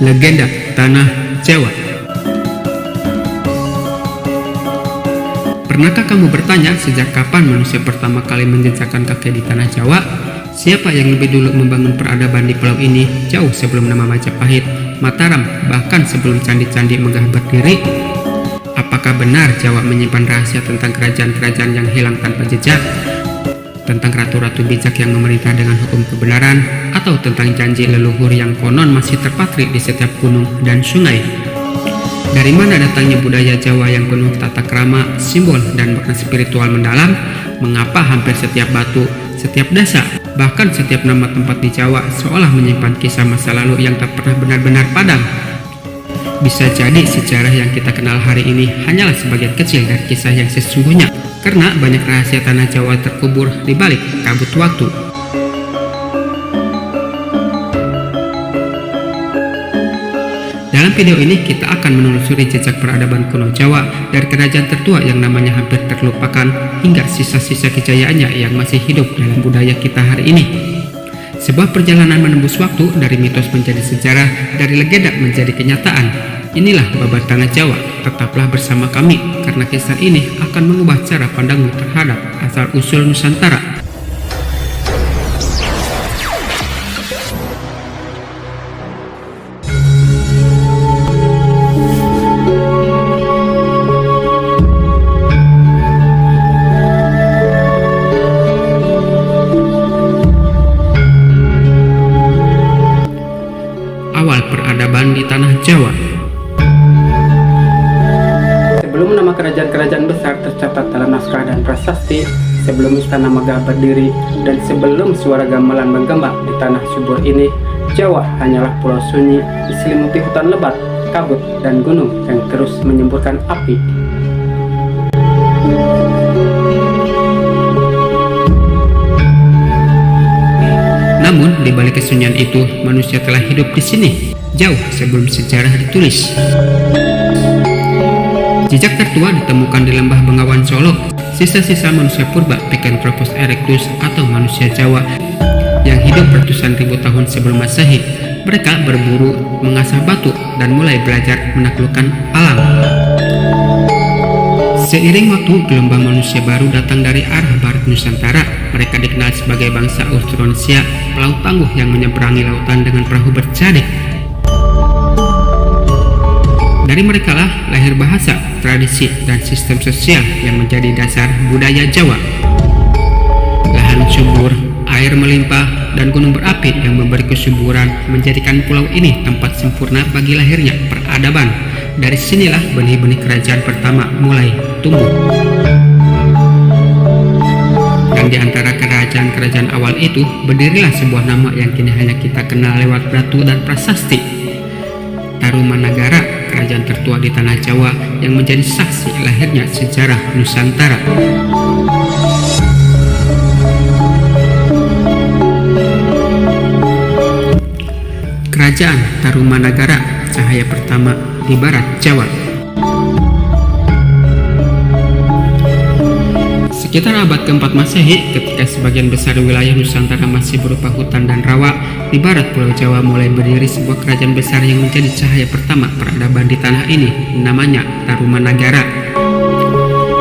Legenda Tanah Jawa. Pernahkah kamu bertanya sejak kapan manusia pertama kali menjejakkan kaki di Tanah Jawa? Siapa yang lebih dulu membangun peradaban di pulau ini jauh sebelum nama Majapahit, Mataram, bahkan sebelum candi-candi megah berdiri? Apakah benar Jawa menyimpan rahasia tentang kerajaan-kerajaan yang hilang tanpa jejak? Tentang ratu-ratu bijak yang memerintah dengan hukum kebenaran, atau tentang janji leluhur yang konon masih terpatri di setiap gunung dan sungai? Dari mana datangnya budaya Jawa yang penuh tata krama, simbol, dan makna spiritual mendalam? Mengapa hampir setiap batu, setiap desa, bahkan setiap nama tempat di Jawa seolah menyimpan kisah masa lalu yang tak pernah benar-benar padam? Bisa jadi sejarah yang kita kenal hari ini hanyalah sebagian kecil dari kisah yang sesungguhnya, karena banyak rahasia Tanah Jawa terkubur di balik kabut waktu. Dalam video ini kita akan menelusuri jejak peradaban kuno Jawa dari kerajaan tertua yang namanya hampir terlupakan hingga sisa-sisa kejayaannya yang masih hidup dalam budaya kita hari ini. Sebuah perjalanan menembus waktu dari mitos menjadi sejarah, dari legenda menjadi kenyataan. Inilah Babat Tanah Jawa. Tetaplah bersama kami karena kisah ini akan mengubah cara pandangmu terhadap asal-usul Nusantara. Awal peradaban di Tanah Jawa. Sebelum nama kerajaan-kerajaan besar tercatat dalam naskah dan prasasti, sebelum istana megah berdiri, dan sebelum suara gamelan menggema di tanah subur ini, Jawa hanyalah pulau sunyi diselimuti hutan lebat, kabut, dan gunung yang terus menyemburkan api. Namun, di balik kesunyian itu, manusia telah hidup di sini, jauh sebelum sejarah ditulis. Jejak tertua ditemukan di lembah Bengawan Solo, sisa-sisa manusia purba Pithecanthropus erectus atau manusia Jawa yang hidup ratusan ribu tahun sebelum Masehi. Mereka berburu, mengasah batu, dan mulai belajar menaklukkan alam. Seiring waktu, gelombang manusia baru datang dari arah barat Nusantara. Mereka dikenal sebagai bangsa Austronesia, pelaut tangguh yang menyeberangi lautan dengan perahu berjadeh. Dari merekalah lahir bahasa, tradisi, dan sistem sosial yang menjadi dasar budaya Jawa. Lahan subur, air melimpah, dan gunung berapi yang memberi kesuburan menjadikan pulau ini tempat sempurna bagi lahirnya peradaban. Dari sinilah benih-benih kerajaan pertama mulai tumbuh. Dan di antara kerajaan-kerajaan awal itu berdirilah sebuah nama yang kini hanya kita kenal lewat batu dan prasasti. Tarumanagara, kerajaan tertua di Tanah Jawa yang menjadi saksi lahirnya sejarah Nusantara. Kerajaan Tarumanagara, cahaya pertama di barat Jawa. Sekitar abad ke-4 Masehi, ketika sebagian besar wilayah Nusantara masih berupa hutan dan rawa, di barat Pulau Jawa mulai berdiri sebuah kerajaan besar yang menjadi cahaya pertama peradaban di tanah ini, namanya Tarumanagara.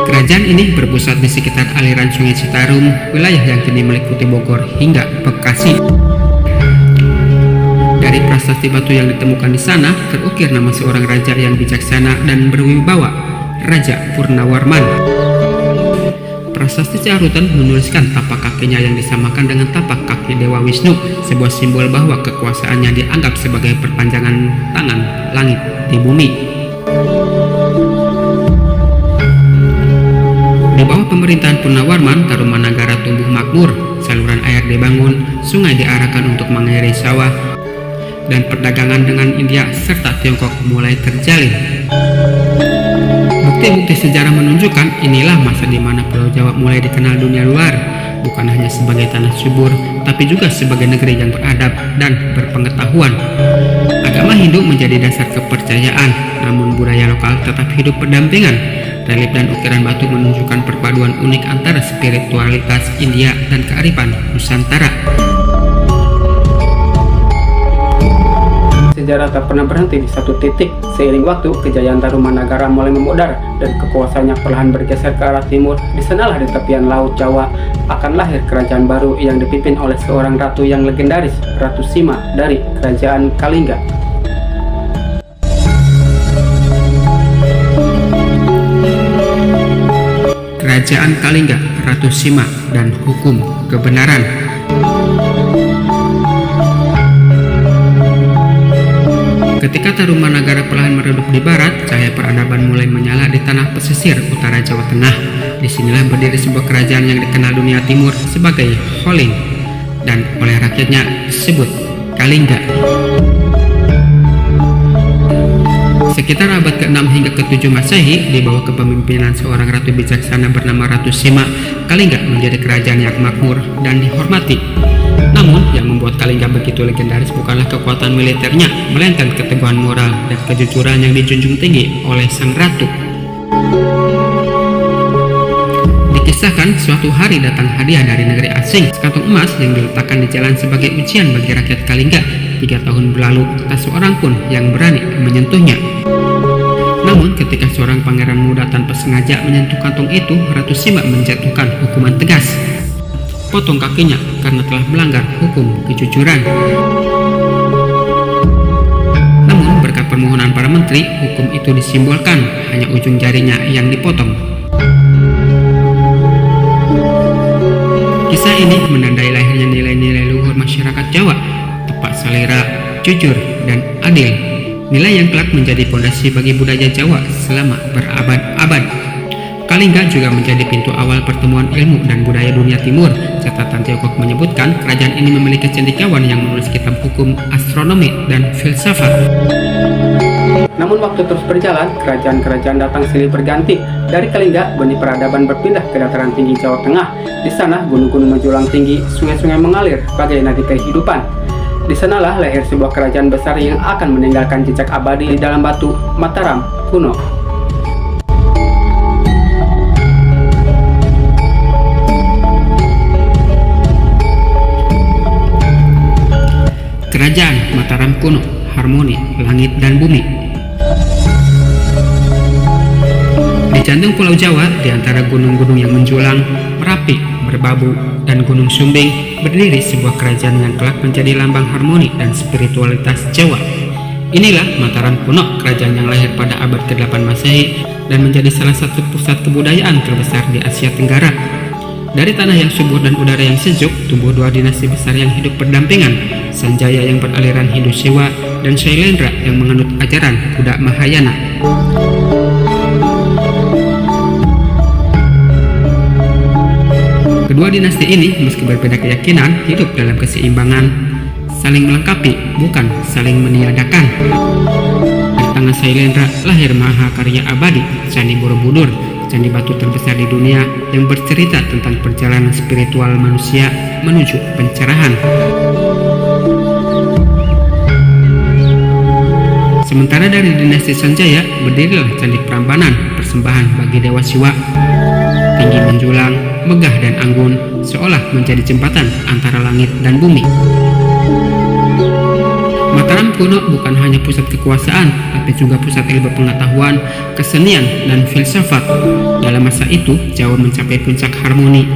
Kerajaan ini berpusat di sekitar aliran Sungai Citarum, wilayah yang kini meliputi Bogor hingga Bekasi. Dari prasasti batu yang ditemukan di sana, terukir nama seorang raja yang bijaksana dan berwibawa, Raja Purnawarman. Prasasti Carutan menuliskan tapak kakinya yang disamakan dengan tapak kaki Dewa Wisnu, sebuah simbol bahwa kekuasaannya dianggap sebagai perpanjangan tangan langit di bumi. Di bawah pemerintahan Purnawarman, Tarumanagara tumbuh makmur, saluran air dibangun, sungai diarahkan untuk mengairi sawah, dan perdagangan dengan India serta Tiongkok mulai terjalin. Bukti-bukti sejarah menunjukkan inilah masa di mana Pulau Jawa mulai dikenal dunia luar, bukan hanya sebagai tanah subur, tapi juga sebagai negeri yang beradab dan berpengetahuan. Agama Hindu menjadi dasar kepercayaan, namun budaya lokal tetap hidup berdampingan. Relief dan ukiran batu menunjukkan perpaduan unik antara spiritualitas India dan kearifan Nusantara. sejarah tak pernah berhenti di satu titik. Seiring waktu, kejayaan Tarumanagara mulai memudar dan kekuasaannya perlahan bergeser ke arah timur. Di sanalah di tepian Laut Jawa akan lahir kerajaan baru yang dipimpin oleh seorang ratu yang legendaris, Ratu Sima dari Kerajaan Kalingga. Kerajaan Kalingga, Ratu Sima, dan hukum kebenaran. Ketika Tarumanagara perlahan meredup di barat, cahaya peradaban mulai menyala di tanah pesisir utara Jawa Tengah. Disinilah berdiri sebuah kerajaan yang dikenal dunia timur sebagai Holling dan oleh rakyatnya disebut Kalingga. Sekitar abad ke-6 hingga ke-7 Masehi, di bawah kepemimpinan seorang ratu bijaksana bernama Ratu Sima, Kalingga menjadi kerajaan yang makmur dan dihormati. Namun, yang membuat Kalingga begitu legendaris bukanlah kekuatan militernya, melainkan keteguhan moral dan kejujuran yang dijunjung tinggi oleh sang ratu. Dikisahkan suatu hari datang hadiah dari negeri asing, sekantong emas yang diletakkan di jalan sebagai ujian bagi rakyat Kalingga. 3 tahun berlalu, tak seorang pun yang berani menyentuhnya. Namun, ketika seorang pangeran muda tanpa sengaja menyentuh kantong itu, Ratu Sima menjatuhkan hukuman tegas. Potong kakinya karena telah melanggar hukum kejujuran. Namun, berkat permohonan para menteri, hukum itu disimbolkan, hanya ujung jarinya yang dipotong. Kisah ini menandai lahirnya nilai-nilai luhur masyarakat Jawa, tepat selera, jujur, dan adil. Nilai yang kelak menjadi fondasi bagi budaya Jawa selama berabad-abad. Kalingga juga menjadi pintu awal pertemuan ilmu dan budaya dunia timur. Catatan Tiongkok menyebutkan kerajaan ini memiliki cendekiawan yang menulis kitab hukum, astronomi, dan filsafat. Namun waktu terus berjalan, kerajaan-kerajaan datang silih berganti. Dari Kalingga, benih peradaban berpindah ke dataran tinggi Jawa Tengah. Di sana, gunung-gunung menjulang tinggi, sungai-sungai mengalir bagai nadi kehidupan. Di sanalah lahir sebuah kerajaan besar yang akan meninggalkan jejak abadi di dalam batu Mataram kuno. Kerajaan Mataram kuno, harmoni langit dan bumi. Di jantung Pulau Jawa, di antara gunung-gunung yang menjulang, Merapi, Merbabu, dan Gunung Sumbing, berdiri sebuah kerajaan yang kelak menjadi lambang harmoni dan spiritualitas Jawa. Inilah Mataram kuno, kerajaan yang lahir pada abad ke-8 Masehi dan menjadi salah satu pusat kebudayaan terbesar di Asia Tenggara. Dari tanah yang subur dan udara yang sejuk, tumbuh dua dinasti besar yang hidup berdampingan, Sanjaya yang beraliran Hindu Siwa dan Shailendra yang menganut ajaran Buddha Mahayana. Kedua dinasti ini, meski berbeda keyakinan, hidup dalam keseimbangan, saling melengkapi, bukan saling meniadakan. Dari tangan Shailendra lahir mahakarya abadi, Candi Borobudur, candi batu terbesar di dunia yang bercerita tentang perjalanan spiritual manusia menuju pencerahan. Sementara dari dinasti Sanjaya, berdirilah Candi Prambanan, persembahan bagi Dewa Siwa. Tinggi menjulang, megah dan anggun, seolah menjadi jembatan antara langit dan bumi. Mataram kuno bukan hanya pusat kekuasaan, tapi juga pusat ilmu pengetahuan, kesenian, dan filsafat. Dalam masa itu, Jawa mencapai puncak harmoni,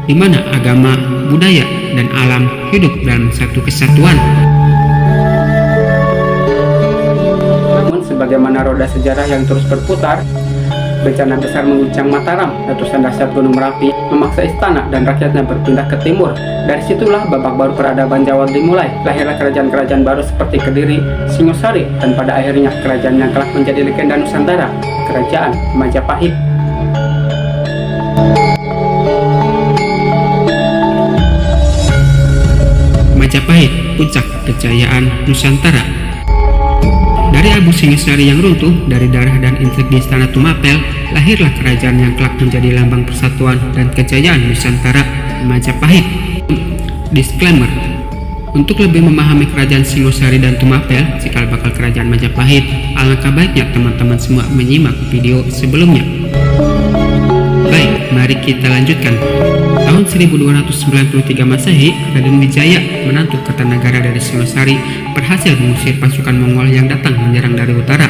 di mana agama, budaya, dan alam hidup dalam satu kesatuan. Namun, sebagaimana roda sejarah yang terus berputar, bencana besar mengguncang Mataram. Letusan dahsyat Gunung Merapi memaksa istana dan rakyatnya berpindah ke timur. Dari situlah babak baru peradaban Jawa dimulai. Lahirlah kerajaan-kerajaan baru seperti Kediri, Singosari, dan pada akhirnya kerajaan yang kelak menjadi legenda Nusantara, Kerajaan Majapahit. Majapahit, puncak kejayaan Nusantara. Dari Abu Singasari yang runtuh, dari darah dan intrik di Istana Tumapel, lahirlah kerajaan yang kelak menjadi lambang persatuan dan kejayaan Nusantara, Majapahit. Disclaimer: untuk lebih memahami kerajaan Singosari dan Tumapel, cikal bakal kerajaan Majapahit, alangkah baiknya teman-teman semua menyimak video sebelumnya. Baik, mari kita lanjutkan. Tahun 1293 Masehi, Raden Wijaya, menantu Kertanagara dari Singosari, berhasil mengusir pasukan Mongol yang datang menyerang dari utara.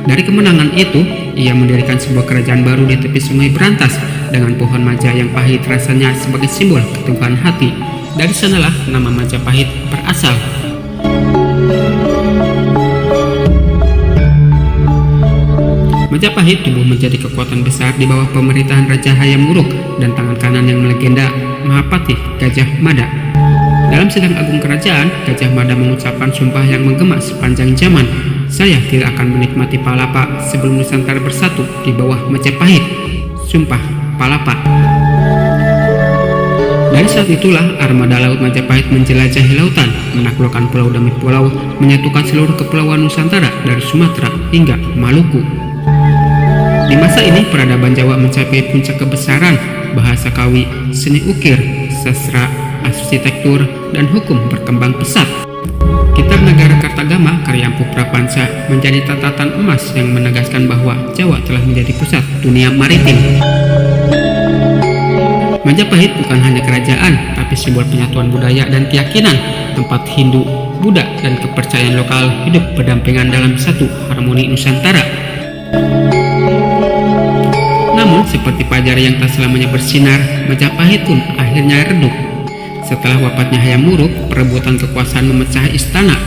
Dari kemenangan itu, ia mendirikan sebuah kerajaan baru di tepi Sungai Berantas dengan pohon maja yang pahit rasanya sebagai simbol keteguhan hati. Dari sanalah nama Majapahit berasal. Majapahit tumbuh menjadi kekuatan besar di bawah pemerintahan Raja Hayam Wuruk dan tangan kanan yang melegenda Mahapati Gajah Mada. Dalam sidang agung kerajaan, Gajah Mada mengucapkan sumpah yang menggema sepanjang zaman. Saya tidak akan menikmati Palapa sebelum Nusantara bersatu di bawah Majapahit. Sumpah Palapa. Dari saat itulah armada laut Majapahit menjelajahi lautan, menaklukkan pulau demi pulau, menyatukan seluruh kepulauan Nusantara dari Sumatera hingga Maluku. Di masa ini peradaban Jawa mencapai puncak kebesaran, bahasa Kawi, seni ukir, sastra, arsitektur, dan hukum berkembang pesat. Kitab Nagara Kartagama karya Empu Prapanca menjadi catatan emas yang menegaskan bahwa Jawa telah menjadi pusat dunia maritim. Majapahit bukan hanya kerajaan, tapi simbol penyatuan budaya dan keyakinan, tempat Hindu, Buddha, dan kepercayaan lokal hidup berdampingan dalam satu harmoni Nusantara. Namun, seperti fajar yang tak selamanya bersinar, Majapahit pun akhirnya redup. Setelah wafatnya Hayam Wuruk, perebutan kekuasaan memecah istana.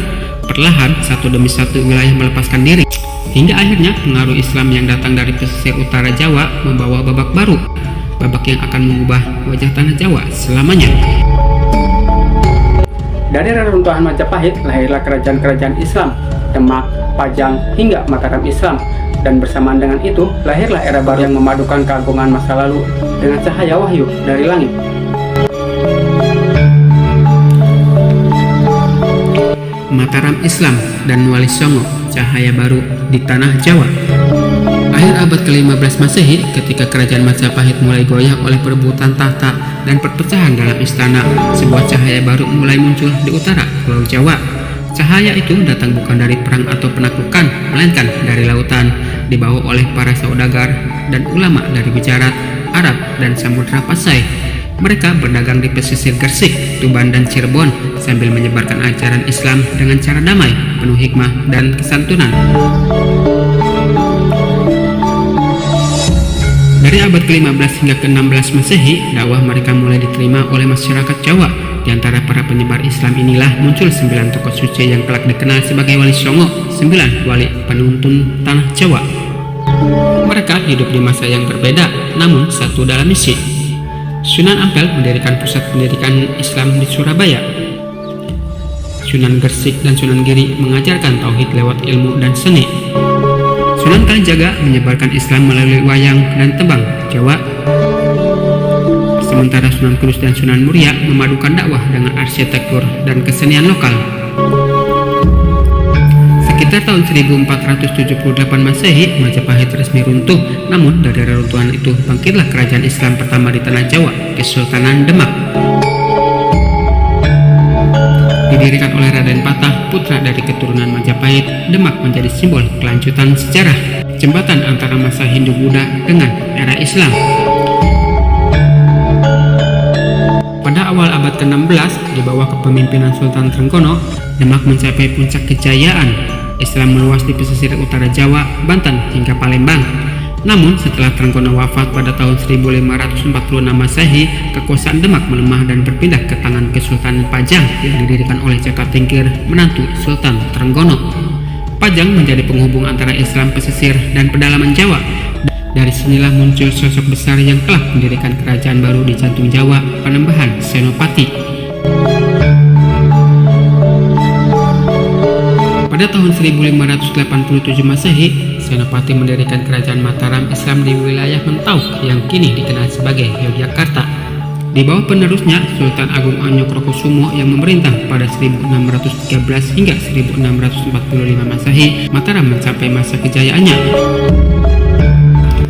Perlahan, satu demi satu wilayah melepaskan diri. Hingga akhirnya pengaruh Islam yang datang dari pesisir utara Jawa membawa babak baru. Babak yang akan mengubah wajah tanah Jawa selamanya. Dari reruntuhan Majapahit lahirlah kerajaan-kerajaan Islam, Demak, Pajang, hingga Mataram Islam. Dan bersamaan dengan itu, lahirlah era baru yang memadukan keagungan masa lalu dengan cahaya wahyu dari langit. Mataram Islam dan Wali Songo, cahaya baru di tanah Jawa. Akhir abad ke-15 Masehi, ketika kerajaan Majapahit mulai goyah oleh perebutan tahta dan perpecahan dalam istana, sebuah cahaya baru mulai muncul di utara Pulau Jawa. Cahaya itu datang bukan dari perang atau penaklukan, melainkan dari lautan, dibawa oleh para saudagar dan ulama dari Gujarat, Arab, dan Samudra Pasai. Mereka berdagang di pesisir Gresik, Tuban, dan Cirebon sambil menyebarkan ajaran Islam dengan cara damai, penuh hikmah dan kesantunan. Dari abad ke-15 hingga ke-16 Masehi, dakwah mereka mulai diterima oleh masyarakat Jawa. Di antara para penyebar Islam inilah muncul 9 tokoh suci yang kelak dikenal sebagai Wali Songo, 9 wali penuntun tanah Jawa. Mereka hidup di masa yang berbeda, namun satu dalam misi. Sunan Ampel mendirikan pusat pendidikan Islam di Surabaya. Sunan Gresik dan Sunan Giri mengajarkan tauhid lewat ilmu dan seni. Sunan Kalijaga menyebarkan Islam melalui wayang dan tembang Jawa. Sementara Sunan Kudus dan Sunan Muria memadukan dakwah dengan arsitektur dan kesenian lokal. Sekitar tahun 1478 Masehi, Majapahit resmi runtuh. Namun dari reruntuhan itu bangkitlah kerajaan Islam pertama di tanah Jawa, Kesultanan Demak. Didirikan oleh Raden Patah, putra dari keturunan Majapahit, Demak menjadi simbol kelanjutan sejarah, jembatan antara masa Hindu-Buddha dengan era Islam. Pada awal abad ke-16, di bawah kepemimpinan Sultan Trenggono, Demak mencapai puncak kejayaan. Islam meluas di pesisir utara Jawa, Banten, hingga Palembang. Namun, setelah Trenggono wafat pada tahun 1546 Masehi, kekuasaan Demak melemah dan berpindah ke tangan Kesultanan Pajang yang didirikan oleh Jaka Tingkir, menantu Sultan Trenggono. Pajang menjadi penghubung antara Islam pesisir dan pedalaman Jawa. Dari sinilah muncul sosok besar yang telah mendirikan kerajaan baru di jantung Jawa, Panembahan Senopati. Pada tahun 1587 Masehi, Senopati mendirikan kerajaan Mataram Islam di wilayah Mentau yang kini dikenal sebagai Yogyakarta. Di bawah penerusnya, Sultan Agung Anyokrokusumo yang memerintah pada 1613 hingga 1645 Masehi, Mataram mencapai masa kejayaannya.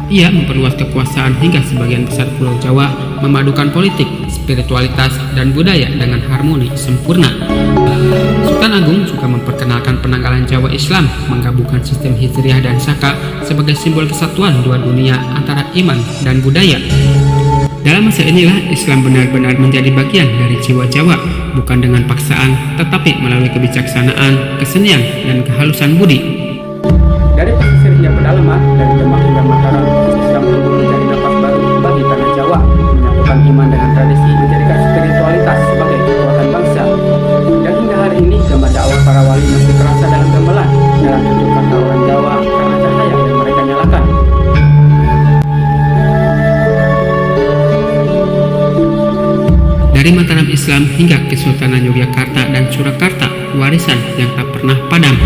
Ia memperluas kekuasaan hingga sebagian besar Pulau Jawa, memadukan politik, spiritualitas, dan budaya dengan harmoni sempurna. Sultan Agung juga memperkenalkan penanggalan Jawa Islam, menggabungkan sistem Hijriah dan Saka sebagai simbol kesatuan dua dunia antara iman dan budaya. Dalam masa inilah Islam benar-benar menjadi bagian dari jiwa Jawa, bukan dengan paksaan, tetapi melalui kebijaksanaan, kesenian, dan kehalusan budi. Dari pesisir hingga pedalaman, dari Demak hingga Mataram, Islam tumbuh menjadi napas baru bagi tanah Jawa, menyatukan iman dengan tradisi, menjadikan spiritualitas sebagai kekuatan bangsa. Dan hingga hari ini, gambar dakwah para wali masih terasa dalam gamelan, dalam tutur kata orang Jawa, karena cahaya yang mereka nyalakan. Dari Mataram Islam hingga Kesultanan Yogyakarta dan Surakarta, warisan yang tak pernah padam.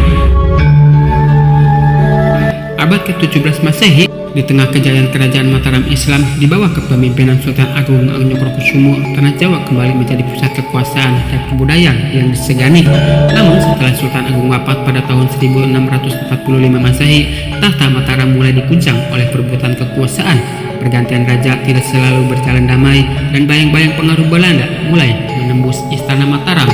Abad ke-17 Masehi, di tengah kejayaan kerajaan Mataram Islam di bawah kepemimpinan Sultan Agung Anggokusumo, tanah Jawa kembali menjadi pusat kekuasaan dan kebudayaan yang disegani. Namun setelah Sultan Agung wafat pada tahun 1645 Masehi, tahta Mataram mulai diguncang oleh perebutan kekuasaan. Pergantian raja tidak selalu berjalan damai dan bayang-bayang pengaruh Belanda mulai menembus istana Mataram.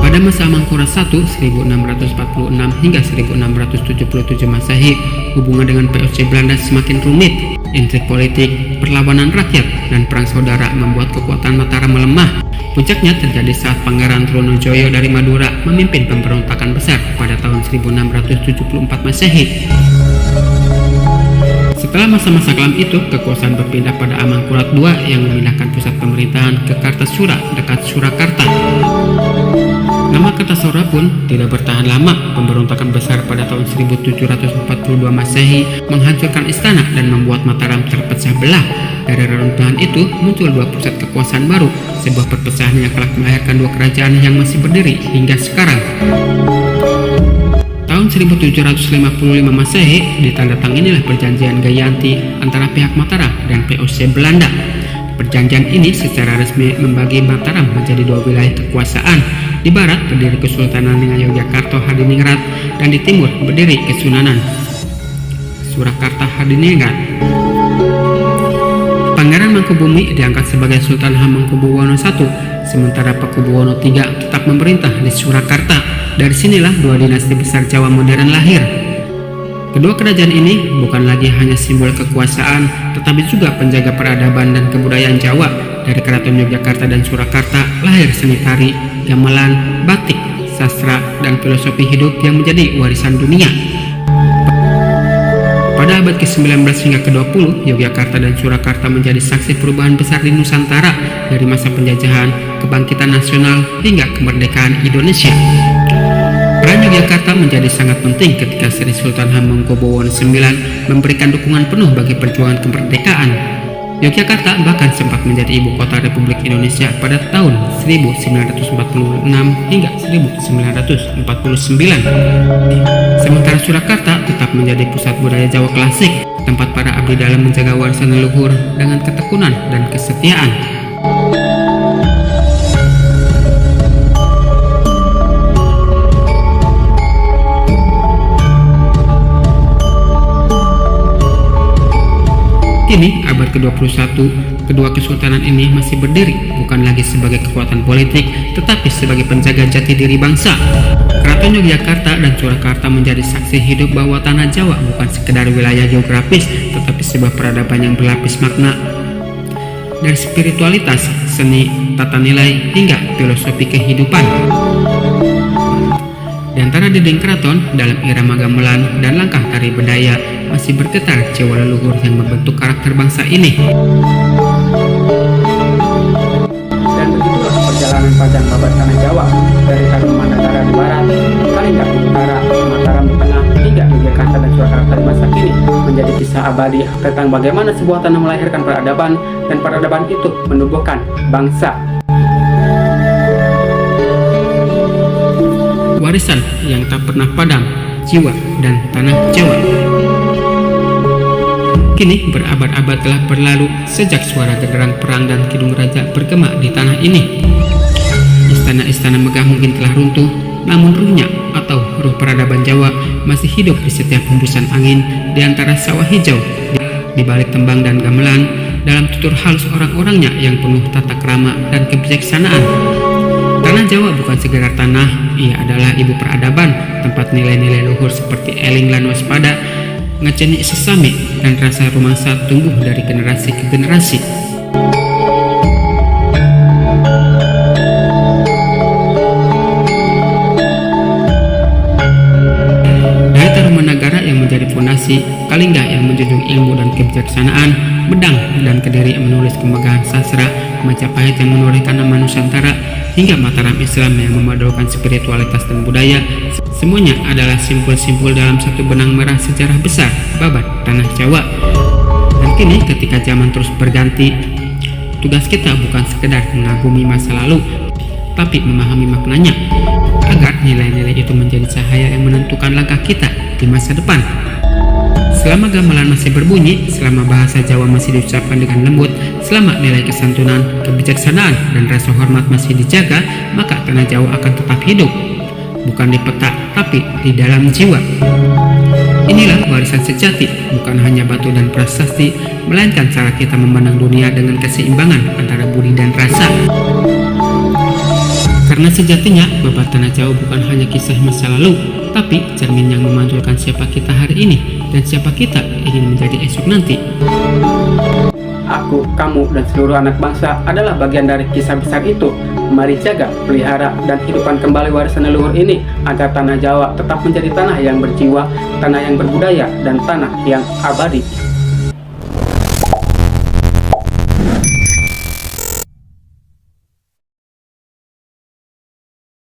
Pada masa Mangkurat I 1646 hingga 1677 Masehi, hubungan dengan VOC Belanda semakin rumit. Intrik politik, perlawanan rakyat, dan perang saudara membuat kekuatan Mataram melemah. Puncaknya terjadi saat Pangeran Trunojoyo dari Madura memimpin pemberontakan besar pada tahun 1674 Masehi. Setelah masa-masa kelam itu, kekuasaan berpindah pada Amangkurat II yang memindahkan pusat pemerintahan ke Kartasura dekat Surakarta. Nama Kartasura pun tidak bertahan lama. Pemberontakan besar pada tahun 1742 Masehi menghancurkan istana dan membuat Mataram terpecah belah. Dari reruntuhan itu muncul dua pusat kekuasaan baru, sebuah perpecahan yang kelak melahirkan dua kerajaan yang masih berdiri hingga sekarang. Tahun 1755 Masehi ditandatanganilah perjanjian Gayanti antara pihak Mataram dan VOC Belanda. Perjanjian ini secara resmi membagi Mataram menjadi dua wilayah kekuasaan. Di barat berdiri Kesultanan Yogyakarta Hadiningrat dan di timur berdiri Kesunanan Surakarta Hadiningrat. Pangeran Mangkubumi diangkat sebagai Sultan Hamengkubuwono I, sementara Pakubuwono III tetap memerintah di Surakarta. Dari sinilah dua dinasti besar Jawa modern lahir. Kedua kerajaan ini bukan lagi hanya simbol kekuasaan, tetapi juga penjaga peradaban dan kebudayaan Jawa. Dari Keraton Yogyakarta dan Surakarta lahir seni tari, gamelan, batik, sastra, dan filosofi hidup yang menjadi warisan dunia. Pada abad ke-19 hingga ke-20, Yogyakarta dan Surakarta menjadi saksi perubahan besar di Nusantara, dari masa penjajahan, kebangkitan nasional, hingga kemerdekaan Indonesia. Peran Yogyakarta menjadi sangat penting ketika Sri Sultan Hamengkubuwono IX memberikan dukungan penuh bagi perjuangan kemerdekaan. Yogyakarta bahkan sempat menjadi ibu kota Republik Indonesia pada tahun 1946 hingga 1949. Sementara Surakarta tetap menjadi pusat budaya Jawa klasik, tempat para abdi dalam menjaga warisan leluhur dengan ketekunan dan kesetiaan. Kini, abad ke-21, kedua kesultanan ini masih berdiri bukan lagi sebagai kekuatan politik, tetapi sebagai penjaga jati diri bangsa. Keraton Yogyakarta dan Surakarta menjadi saksi hidup bahwa tanah Jawa bukan sekedar wilayah geografis, tetapi sebuah peradaban yang berlapis makna. Dari spiritualitas, seni, tata nilai, hingga filosofi kehidupan. Di antara dinding keraton, dalam irama gamelan dan langkah tari bedaya, masih bergetar jiwa leluhur yang membentuk karakter bangsa ini. Dan begitulah perjalanan panjang babat tanah Jawa, dari Tarumanagara di barat, Kalingga di utara, Mataram di tengah, hingga Yogyakarta dan Surakarta di masa kini, menjadi kisah abadi tentang bagaimana sebuah tanah melahirkan peradaban, dan peradaban itu menumbuhkan bangsa. Warisan yang tak pernah padam, jiwa dan tanah Jawa. Kini berabad-abad telah berlalu sejak suara genderang perang dan kidung raja bergema di tanah ini. Istana-istana megah mungkin telah runtuh, namun ruhnya atau ruh peradaban Jawa masih hidup di setiap hembusan angin, di antara sawah hijau, di balik tembang dan gamelan, dalam tutur halus orang-orangnya yang penuh tata krama dan kebijaksanaan. Tanah Jawa bukan sekedar tanah, ia adalah ibu peradaban, tempat nilai-nilai luhur seperti eling lan waspada, ngeceni sesame, dan rasa romansa tumbuh dari generasi ke generasi. Dari Tarumanagara yang menjadi fondasi, Kalingga yang menjunjung ilmu dan kebijaksanaan, Medang dan Kediri yang menulis kemegahan sastra, Majapahit yang menorehkan nama Nusantara, hingga Mataram Islam yang memadulkan spiritualitas dan budaya, semuanya adalah simpul-simpul dalam satu benang merah sejarah besar babat tanah Jawa. Dan kini ketika zaman terus berganti, tugas kita bukan sekedar mengagumi masa lalu, tapi memahami maknanya, agar nilai-nilai itu menjadi cahaya yang menentukan langkah kita di masa depan. Selama gamelan masih berbunyi, selama bahasa Jawa masih diucapkan dengan lembut, selama nilai kesantunan, kebijaksanaan, dan rasa hormat masih dijaga, maka tanah Jawa akan tetap hidup. Bukan di peta, tapi di dalam jiwa. Inilah warisan sejati, bukan hanya batu dan prasasti, melainkan cara kita memandang dunia dengan keseimbangan antara budi dan rasa. Karena sejatinya, babat tanah Jawa bukan hanya kisah masa lalu, tapi cermin yang memantul siapa kita hari ini dan siapa kita ingin menjadi esok nanti. Aku, kamu, dan seluruh anak bangsa adalah bagian dari kisah besar itu. Mari jaga, pelihara, dan hidupkan kembali warisan leluhur ini agar tanah Jawa tetap menjadi tanah yang berjiwa, tanah yang berbudaya, dan tanah yang abadi.